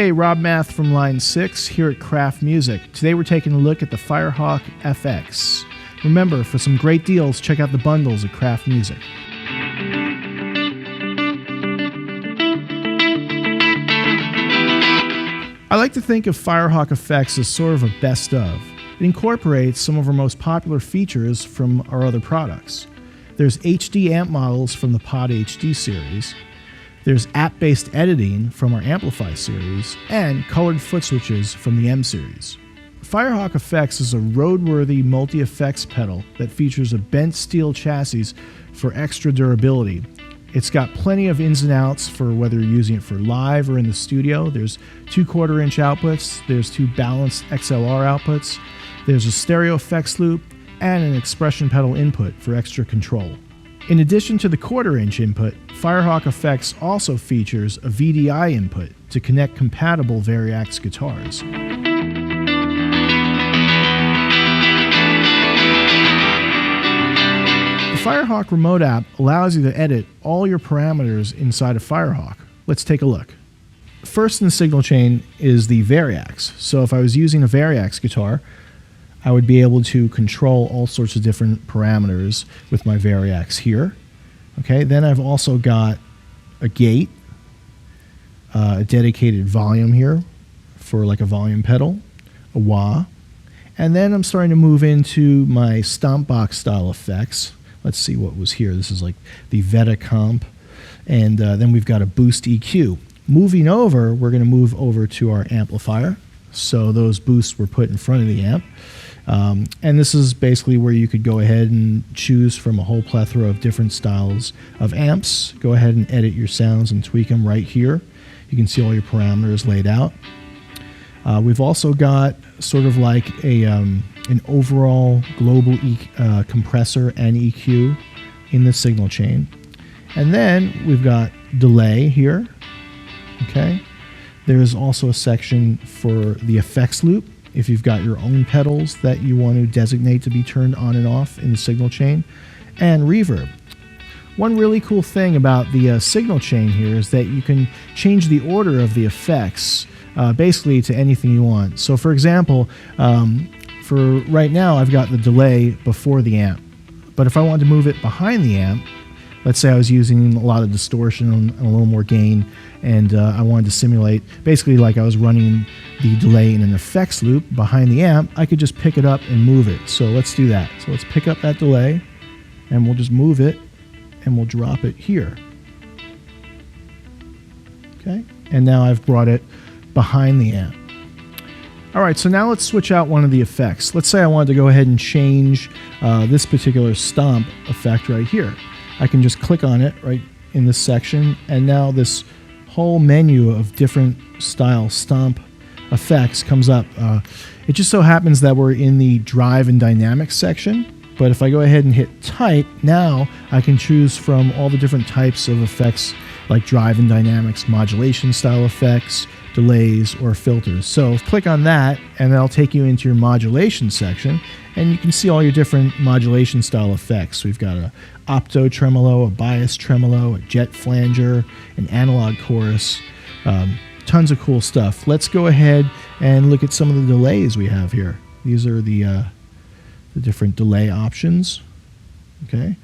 Hey, Rob Math from Line 6 here at Kraft Music. Today we're taking a look at the Firehawk FX. Remember, for some great deals, check out the bundles at Kraft Music. I like to think of Firehawk FX as sort of a best of. It incorporates some of our most popular features from our other products. There's HD amp models from the Pod HD series. There's app-based editing from our Amplify series, and colored foot switches from the M series. Firehawk FX is a roadworthy multi-effects pedal that features a bent steel chassis for extra durability. It's got plenty of ins and outs for whether you're using it for live or in the studio. There's 2 1/4-inch outputs, there's 2 balanced XLR outputs, there's a stereo effects loop, and an expression pedal input for extra control. In addition to the 1/4-inch input, Firehawk FX also features a VDI input to connect compatible variax guitars. The Firehawk Remote app allows you to edit all your parameters inside of Firehawk. Let's take a look. First in the signal chain is the variax. So if I was using a variax guitar, I would be able to control all sorts of different parameters with my variax here. Okay, then I've also got a gate, a dedicated volume here for like a volume pedal, a wah, and then I'm starting to move into my stomp box style effects. Let's see what was here. This is like the Veta comp, and then we've got a boost EQ. Moving over, we're going to move over to our amplifier. So those boosts were put in front of the amp. And this is basically where you could go ahead and choose from a whole plethora of different styles of amps. Go ahead and edit your sounds and tweak them right here. You can see all your parameters laid out. We've also got sort of like an overall global compressor and EQ in the signal chain. And then we've got delay here. Okay. There's also a section for the effects loop, if you've got your own pedals that you want to designate to be turned on and off in the signal chain, and reverb. One really cool thing about the signal chain here is that you can change the order of the effects basically to anything you want. So for example, for right now I've got the delay before the amp, but if I wanted to move it behind the amp, let's say I was using a lot of distortion and a little more gain, and I wanted to simulate, basically like I was running the delay in an effects loop behind the amp, I could just pick it up and move it. So let's do that. So let's pick up that delay, and we'll just move it, and we'll drop it here. Okay, and now I've brought it behind the amp. All right, so now let's switch out one of the effects. Let's say I wanted to go ahead and change this particular stomp effect right here. I can just click on it right in this section, and now this whole menu of different style stomp effects comes up. It just so happens that we're in the drive and dynamics section, but if I go ahead and hit type, now I can choose from all the different types of effects like drive and dynamics, modulation style effects, delays, or filters. So click on that, and that'll take you into your modulation section, and you can see all your different modulation style effects. We've got a opto tremolo, a bias tremolo, a jet flanger, an analog chorus, tons of cool stuff. Let's go ahead and look at some of the delays we have here. These are the different delay options. Okay,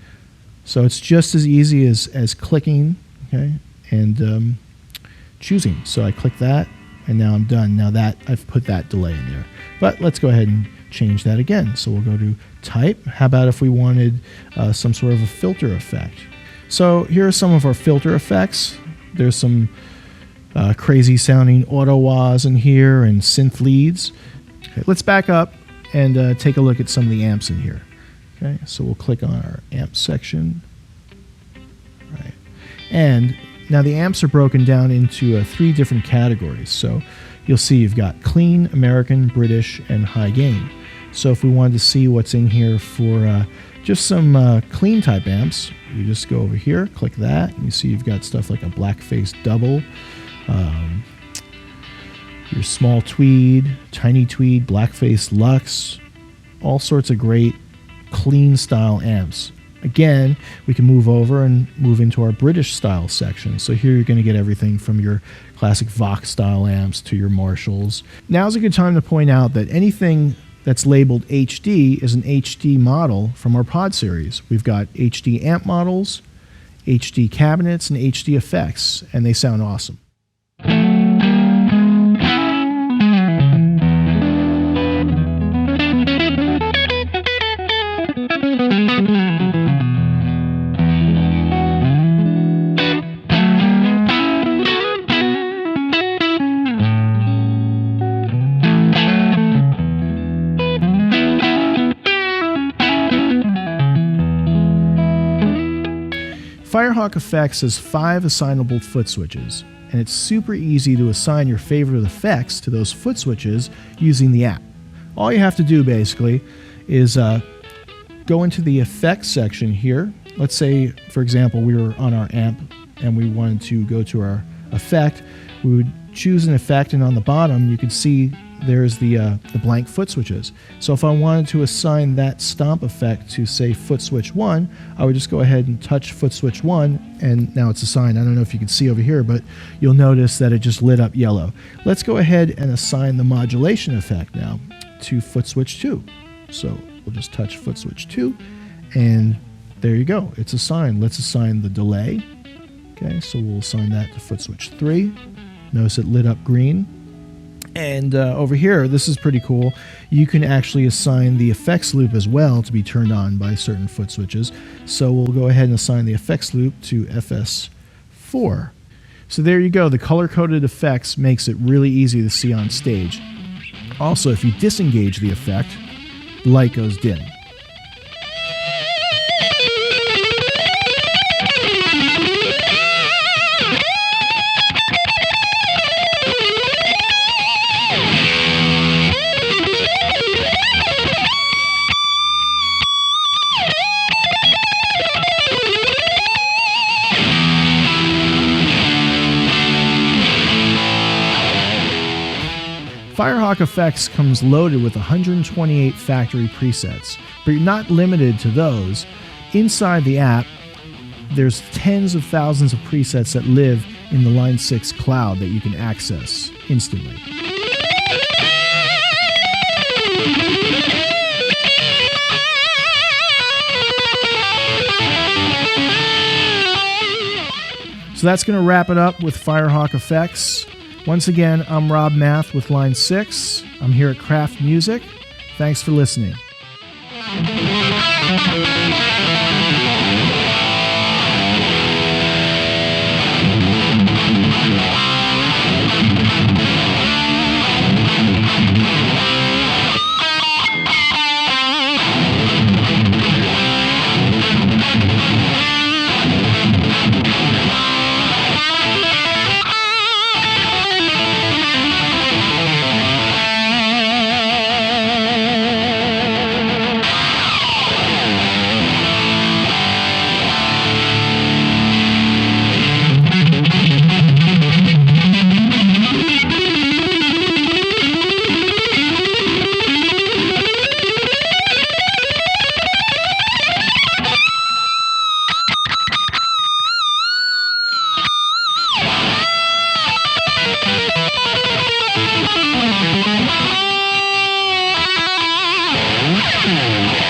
so it's just as easy as clicking, okay, and choosing. So I click that, and now I'm done. Now that I've put that delay in there. But let's go ahead and change that again. So we'll go to type. How about if we wanted some sort of a filter effect? So here are some of our filter effects. There's some crazy sounding auto wahs in here and synth leads. Okay, let's back up and take a look at some of the amps in here. Okay, so we'll click on our amp section. All right, and now the amps are broken down into 3 different categories. So you'll see you've got clean, American, British, and high gain. So if we wanted to see what's in here for just some clean type amps, you just go over here, click that, and you see you've got stuff like a blackface double, your small tweed, tiny tweed, blackface luxe, all sorts of great clean style amps. Again, we can move over and move into our British style section. So here you're going to get everything from your classic Vox style amps to your Marshalls. Now's a good time to point out that anything that's labeled HD is an HD model from our pod series. We've got HD amp models, HD cabinets, and HD effects, and they sound awesome. Firehawk FX has 5 assignable foot switches, and it's super easy to assign your favorite effects to those foot switches using the app. All you have to do basically is go into the effects section here. Let's say, for example, we were on our amp and we wanted to go to our effect. We would choose an effect, and on the bottom you can see there's the blank foot switches. So if I wanted to assign that stomp effect to, say, foot switch 1, I would just go ahead and touch foot switch 1, and now it's assigned. I don't know if you can see over here, but you'll notice that it just lit up yellow. Let's go ahead and assign the modulation effect now to foot switch 2. So we'll just touch foot switch 2, and there you go, it's assigned. Let's assign the delay. Okay, so we'll assign that to foot switch 3. Notice it lit up green. And over here, this is pretty cool. You can actually assign the effects loop as well to be turned on by certain foot switches. So we'll go ahead and assign the effects loop to FS4. So there you go. The color-coded effects makes it really easy to see on stage. Also, if you disengage the effect, the light goes dim. Firehawk FX comes loaded with 128 factory presets, but you're not limited to those. Inside the app, there's tens of thousands of presets that live in the Line 6 cloud that you can access instantly. So that's going to wrap it up with Firehawk FX. Once again, I'm Rob Math with Line 6. I'm here at Kraft Music. Thanks for listening. Yeah.